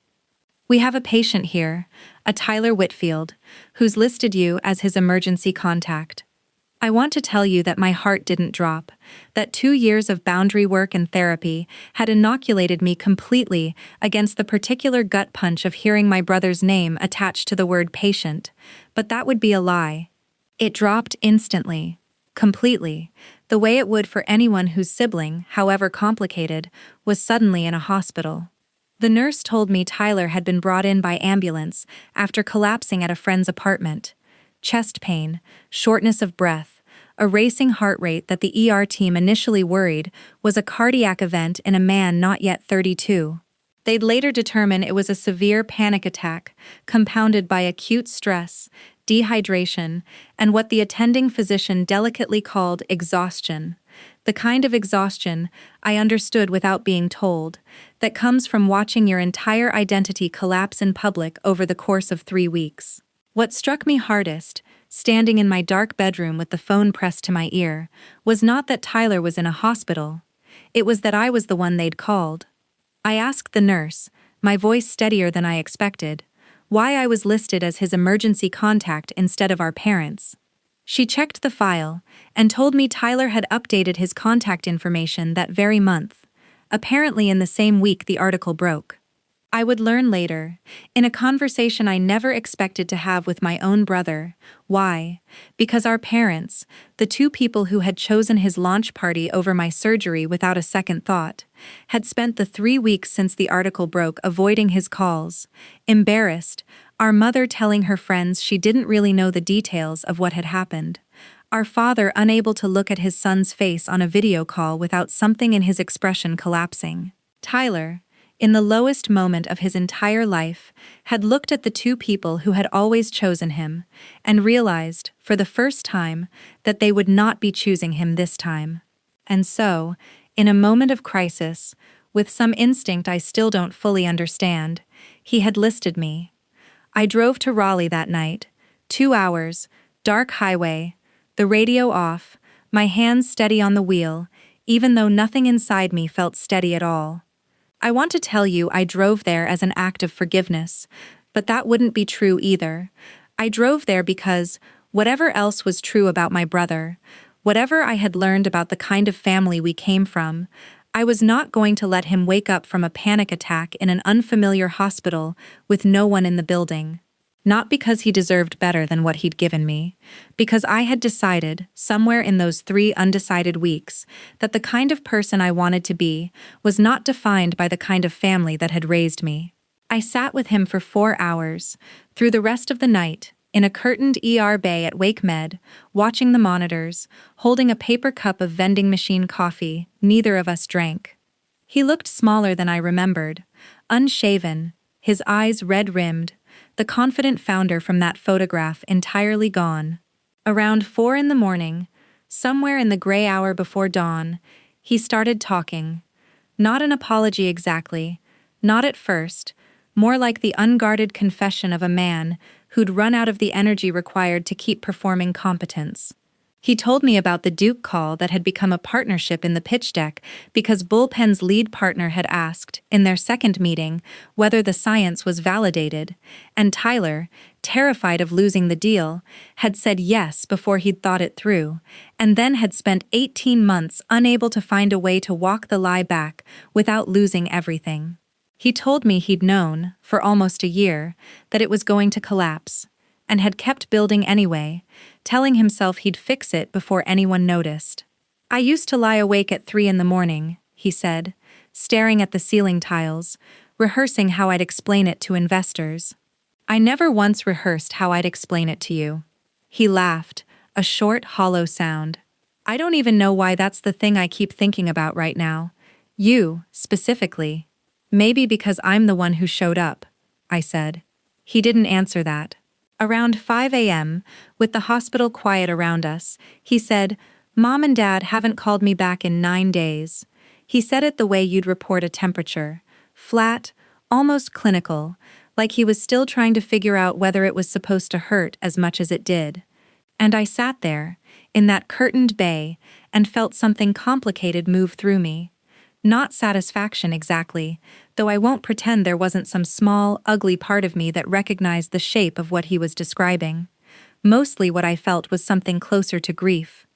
We have a patient here, a Tyler Whitfield, who's listed you as his emergency contact. I want to tell you that my heart didn't drop, that 2 years of boundary work and therapy had inoculated me completely against the particular gut punch of hearing my brother's name attached to the word patient, but that would be a lie. It dropped instantly, completely, the way it would for anyone whose sibling, however complicated, was suddenly in a hospital. The nurse told me Tyler had been brought in by ambulance after collapsing at a friend's apartment. Chest pain, shortness of breath, a racing heart rate that the ER team initially worried was a cardiac event in a man not yet 32. They'd later determine it was a severe panic attack, compounded by acute stress, dehydration, and what the attending physician delicately called exhaustion. The kind of exhaustion, I understood without being told, that comes from watching your entire identity collapse in public over the course of 3 weeks. What struck me hardest, standing in my dark bedroom with the phone pressed to my ear, was not that Tyler was in a hospital. It was that I was the one they'd called. I asked the nurse, my voice steadier than I expected, why I was listed as his emergency contact instead of our parents. She checked the file and told me Tyler had updated his contact information that very month, apparently in the same week the article broke. I would learn later, in a conversation I never expected to have with my own brother, why? Because our parents, the 2 people who had chosen his launch party over my surgery without a second thought, had spent the 3 weeks since the article broke avoiding his calls, embarrassed, our mother telling her friends she didn't really know the details of what had happened, our father unable to look at his son's face on a video call without something in his expression collapsing. Tyler, in the lowest moment of his entire life, had looked at the 2 people who had always chosen him, and realized, for the first time, that they would not be choosing him this time. And so, in a moment of crisis, with some instinct I still don't fully understand, he had listed me. I drove to Raleigh that night, 2 hours, dark highway, the radio off, my hands steady on the wheel, even though nothing inside me felt steady at all. I want to tell you I drove there as an act of forgiveness, but that wouldn't be true either. I drove there because, whatever else was true about my brother, whatever I had learned about the kind of family we came from, I was not going to let him wake up from a panic attack in an unfamiliar hospital with no one in the building. Not because he deserved better than what he'd given me, because I had decided, somewhere in those 3 undecided weeks, that the kind of person I wanted to be was not defined by the kind of family that had raised me. I sat with him for 4 hours, through the rest of the night, in a curtained ER bay at Wake Med, watching the monitors, holding a paper cup of vending machine coffee neither of us drank. He looked smaller than I remembered, unshaven, his eyes red-rimmed, the confident founder from that photograph entirely gone. Around 4 in the morning, somewhere in the gray hour before dawn, he started talking. Not an apology exactly, not at first, more like the unguarded confession of a man who'd run out of the energy required to keep performing competence. He told me about the Duke call that had become a partnership in the pitch deck because Bullpen's lead partner had asked, in their second meeting, whether the science was validated, and Tyler, terrified of losing the deal, had said yes before he'd thought it through, and then had spent 18 months unable to find a way to walk the lie back without losing everything. He told me he'd known, for almost a year, that it was going to collapse, and had kept building anyway, telling himself he'd fix it before anyone noticed. I used to lie awake at 3 in the morning, he said, staring at the ceiling tiles, rehearsing how I'd explain it to investors. I never once rehearsed how I'd explain it to you. He laughed, a short, hollow sound. I don't even know why that's the thing I keep thinking about right now. You, specifically. Maybe because I'm the one who showed up, I said. He didn't answer that. Around 5 a.m., with the hospital quiet around us, he said, "Mom and Dad haven't called me back in 9 days. He said it the way you'd report a temperature. Flat, almost clinical, like he was still trying to figure out whether it was supposed to hurt as much as it did. And I sat there, in that curtained bay, and felt something complicated move through me. Not satisfaction exactly, though I won't pretend there wasn't some small, ugly part of me that recognized the shape of what he was describing. Mostly what I felt was something closer to grief.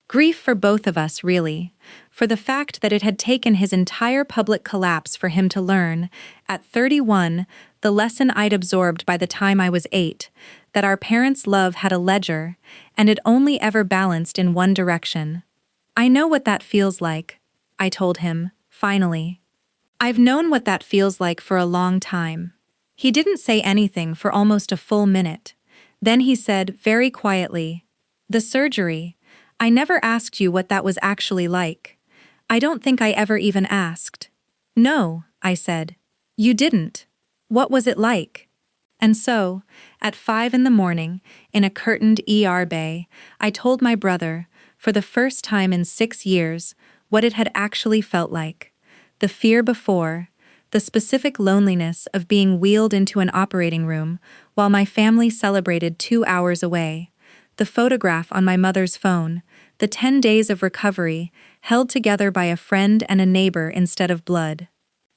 Grief for both of us, really, for the fact that it had taken his entire public collapse for him to learn, at 31, the lesson I'd absorbed by the time I was 8, that our parents' love had a ledger, and it only ever balanced in one direction. I know what that feels like, I told him, finally. I've known what that feels like for a long time. He didn't say anything for almost a full minute. Then he said, very quietly, "The surgery. I never asked you what that was actually like. I don't think I ever even asked." "No," I said. "You didn't. What was it like?" And so, at 5 in the morning, in a curtained ER bay, I told my brother, for the first time in 6 years, what it had actually felt like. The fear before, the specific loneliness of being wheeled into an operating room while my family celebrated 2 hours away, the photograph on my mother's phone, the 10 days of recovery held together by a friend and a neighbor instead of blood.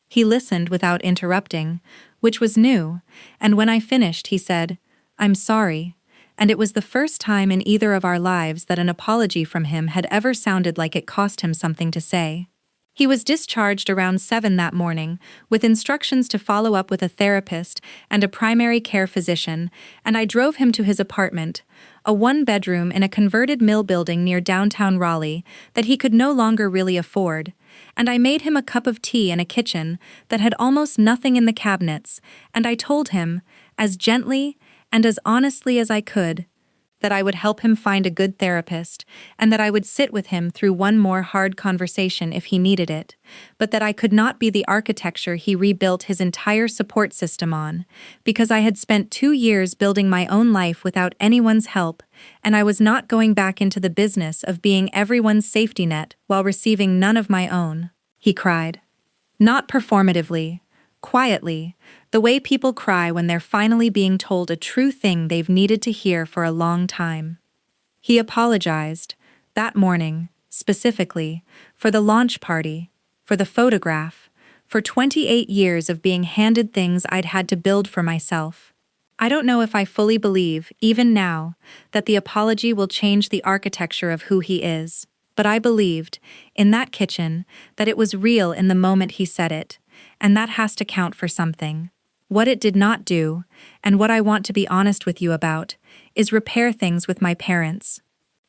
He listened without interrupting, which was new, and when I finished he said, "I'm sorry," and it was the first time in either of our lives that an apology from him had ever sounded like it cost him something to say. He was discharged around 7 that morning, with instructions to follow up with a therapist and a primary care physician, and I drove him to his apartment, a one-bedroom in a converted mill building near downtown Raleigh that he could no longer really afford, and I made him a cup of tea in a kitchen that had almost nothing in the cabinets, and I told him, as gently and as honestly as I could, that I would help him find a good therapist, and that I would sit with him through one more hard conversation if he needed it, but that I could not be the architecture he rebuilt his entire support system on, because I had spent 2 years building my own life without anyone's help, and I was not going back into the business of being everyone's safety net while receiving none of my own, he cried. Not performatively, quietly, the way people cry when they're finally being told a true thing they've needed to hear for a long time. He apologized, that morning, specifically, for the launch party, for the photograph, for 28 years of being handed things I'd had to build for myself. I don't know if I fully believe, even now, that the apology will change the architecture of who he is, but I believed, in that kitchen, that it was real in the moment he said it, and that has to count for something. What it did not do, and what I want to be honest with you about, is repair things with my parents.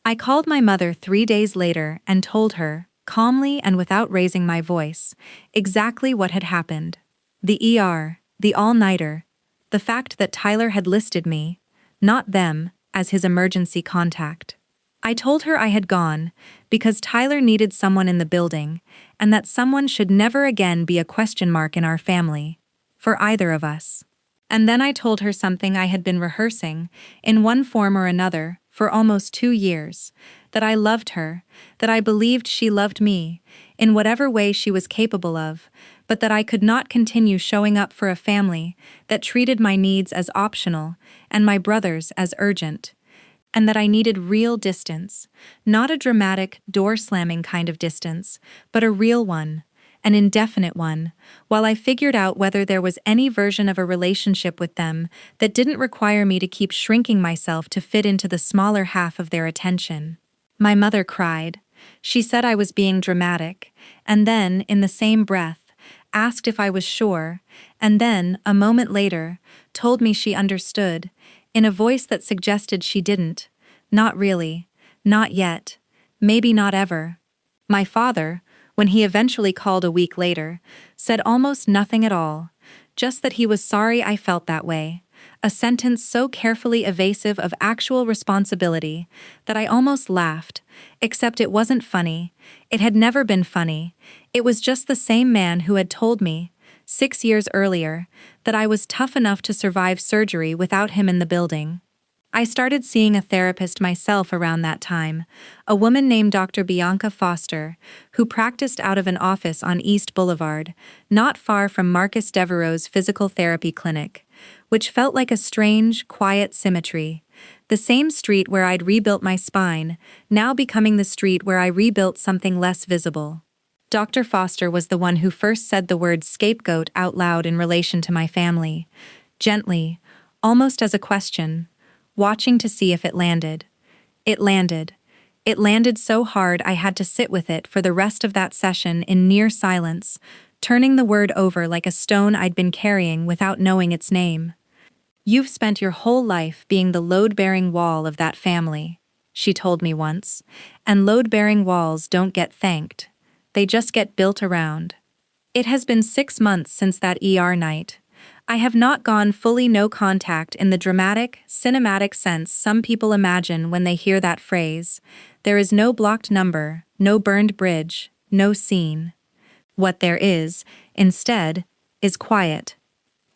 I called my mother 3 days later and told her, calmly and without raising my voice, exactly what had happened. The ER, the all-nighter, the fact that Tyler had listed me, not them, as his emergency contact. I told her I had gone because Tyler needed someone in the building and that someone should never again be a question mark in our family, for either of us. And then I told her something I had been rehearsing, in one form or another, for almost 2 years, that I loved her, that I believed she loved me, in whatever way she was capable of, but that I could not continue showing up for a family that treated my needs as optional and my brother's as urgent, and that I needed real distance, not a dramatic, door-slamming kind of distance, but a real one, an indefinite one, while I figured out whether there was any version of a relationship with them that didn't require me to keep shrinking myself to fit into the smaller half of their attention. My mother cried. She said I was being dramatic, and then, in the same breath, asked if I was sure, and then, a moment later, told me she understood, in a voice that suggested she didn't. Not really. Not yet. Maybe not ever. My father, when he eventually called a week later, said almost nothing at all, just that he was sorry I felt that way, a sentence so carefully evasive of actual responsibility that I almost laughed, except it wasn't funny. It had never been funny. It was just the same man who had told me, 6 years earlier, that I was tough enough to survive surgery without him in the building. I started seeing a therapist myself around that time, a woman named Dr. Bianca Foster, who practiced out of an office on East Boulevard, not far from Marcus Devereaux's physical therapy clinic, which felt like a strange, quiet symmetry. The same street where I'd rebuilt my spine, now becoming the street where I rebuilt something less visible. Dr. Foster was the one who first said the word scapegoat out loud in relation to my family, gently, almost as a question, watching to see if it landed. It landed. It landed so hard I had to sit with it for the rest of that session in near silence, turning the word over like a stone I'd been carrying without knowing its name. "You've spent your whole life being the load-bearing wall of that family," she told me once, "and load-bearing walls don't get thanked. They just get built around." It has been 6 months since that ER night. I have not gone fully no contact in the dramatic, cinematic sense some people imagine when they hear that phrase. There is no blocked number, no burned bridge, no scene. What there is, instead, is quiet.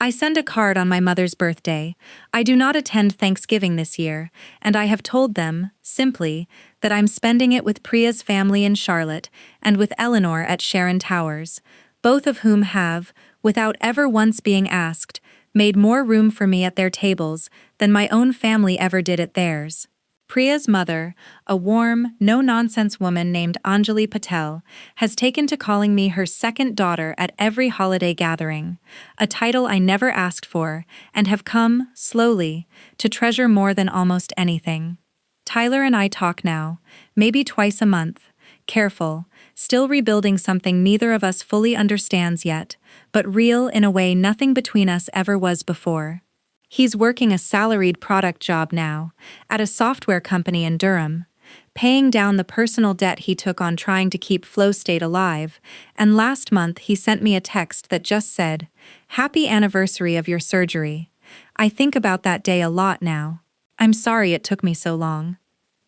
I send a card on my mother's birthday. I do not attend Thanksgiving this year, and I have told them, simply, that I'm spending it with Priya's family in Charlotte and with Eleanor at Sharon Towers, both of whom have, without ever once being asked, made more room for me at their tables than my own family ever did at theirs. Priya's mother, a warm, no-nonsense woman named Anjali Patel, has taken to calling me her second daughter at every holiday gathering, a title I never asked for and have come, slowly, to treasure more than almost anything. Tyler and I talk now, maybe twice a month, careful, still rebuilding something neither of us fully understands yet, but real in a way nothing between us ever was before. He's working a salaried product job now, at a software company in Durham, paying down the personal debt he took on trying to keep Flow State alive, and last month he sent me a text that just said, "Happy anniversary of your surgery. I think about that day a lot now. I'm sorry it took me so long."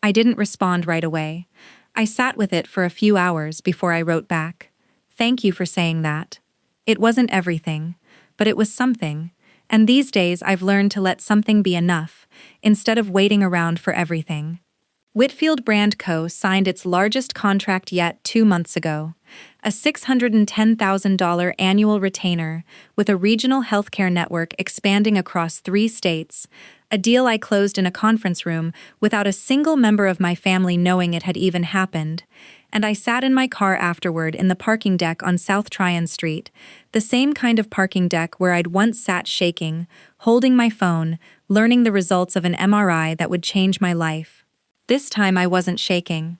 I didn't respond right away. I sat with it for a few hours before I wrote back. "Thank you for saying that. It wasn't everything, but it was something. And these days I've learned to let something be enough, instead of waiting around for everything." Whitfield Brand Co. signed its largest contract yet 2 months ago, a $610,000 annual retainer with a regional healthcare network expanding across 3 states, a deal I closed in a conference room without a single member of my family knowing it had even happened, and I sat in my car afterward in the parking deck on South Tryon Street, the same kind of parking deck where I'd once sat shaking, holding my phone, learning the results of an MRI that would change my life. This time I wasn't shaking.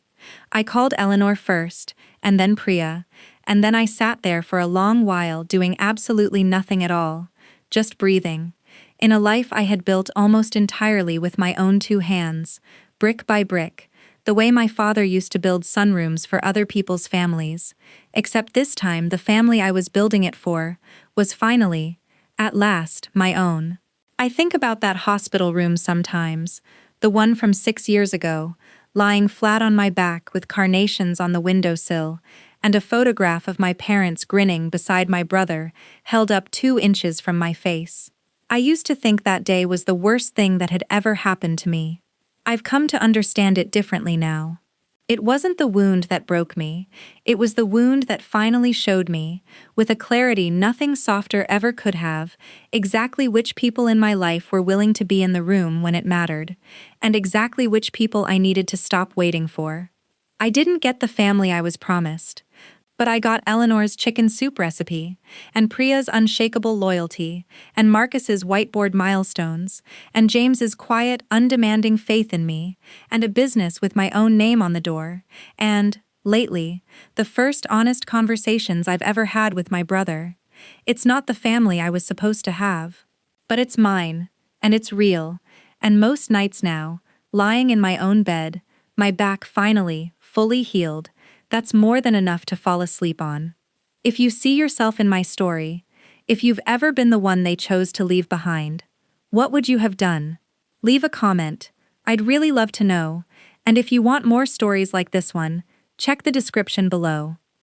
I called Eleanor first, and then Priya, and then I sat there for a long while doing absolutely nothing at all, just breathing, in a life I had built almost entirely with my own 2 hands, brick by brick, the way my father used to build sunrooms for other people's families, except this time the family I was building it for was finally, At last, my own. I think about that hospital room sometimes, the one from 6 years ago, lying flat on my back with carnations on the windowsill, and a photograph of my parents grinning beside my brother, held up 2 inches from my face. I used to think that day was the worst thing that had ever happened to me. I've come to understand it differently now. It wasn't the wound that broke me, it was the wound that finally showed me, with a clarity nothing softer ever could have, exactly which people in my life were willing to be in the room when it mattered, and exactly which people I needed to stop waiting for. I didn't get the family I was promised, but I got Eleanor's chicken soup recipe, and Priya's unshakable loyalty, and Marcus's whiteboard milestones, and James's quiet, undemanding faith in me, and a business with my own name on the door, and, lately, the first honest conversations I've ever had with my brother. It's not the family I was supposed to have, but it's mine, and it's real, and most nights now, lying in my own bed, my back finally, fully healed, that's more than enough to fall asleep on. If you see yourself in my story, if you've ever been the one they chose to leave behind, what would you have done? Leave a comment. I'd really love to know. And if you want more stories like this one, check the description below.